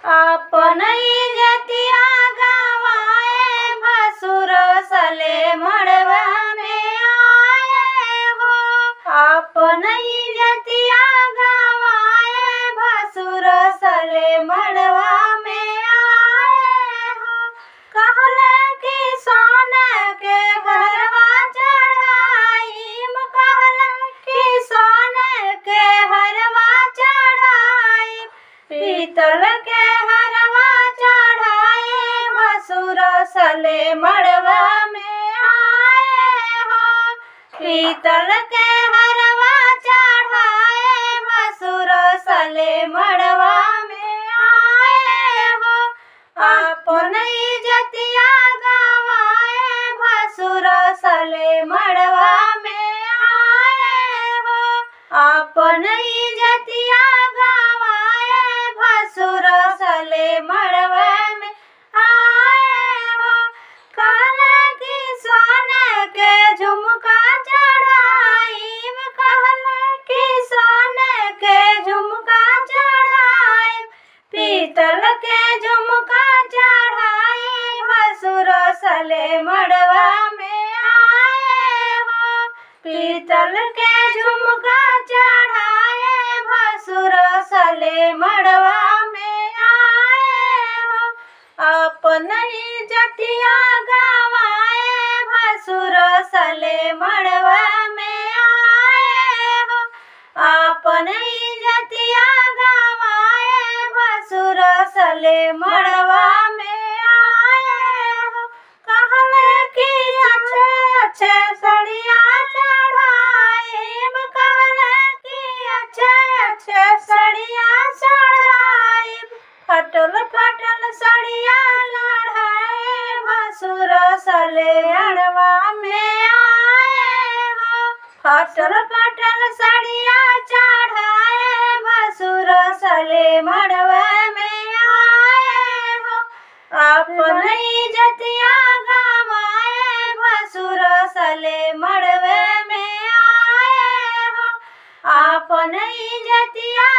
अपन इज्जतिया गवाए भसुर सले मड़वा में आए हो। अपन इज्जतिया गवाए भसुर सले मड़वा में आए हो। कहले कि सोने के घरवा चढ़ाईम, कहले कि सोने के हरवा चढ़ाईम, पीतल के हरवा चढ़ाए भसुर सले मड़वा में आए हो। पीतल के हरवा चढ़ाए भसुर सले मड़वा में आए हो। अपन इज्जतिया गवाए भसुर सले मड़वा में आए हो। अपन इज्जतिया गवाए भसुर सले मड़वा में आए हो। कहले कि सोने के झुमका चढ़ाईम, कहले कि सोने के झुमका चढ़ाईम, पीतल के झुमका चढ़ाए भसुर सले मड़वा में आए हो। पीतल के झुमका चढ़ाए भसुर सले मड़वा में आए हो। अपन इज्जतिया गवाए भसुर सले मड़वा में आए हो। अपन इज्जतिया गवाए भसुर सले मड़वा में आए हो। कहले कि अच्छे अच्छे सड़िया चढ़ाईम, कहले कि अच्छे अच्छे सड़िया चढ़ाईम, फटल फटल सड़िया लढ़ाए भसुर सले अड़वा में आए हो। फटल फटल सड़िया चढ़ाए भसुर सले मड़वा में आए हो। अपन इज्जतिया गवाए भसुर सले मड़वे में आए हो। अपन इज्जतिया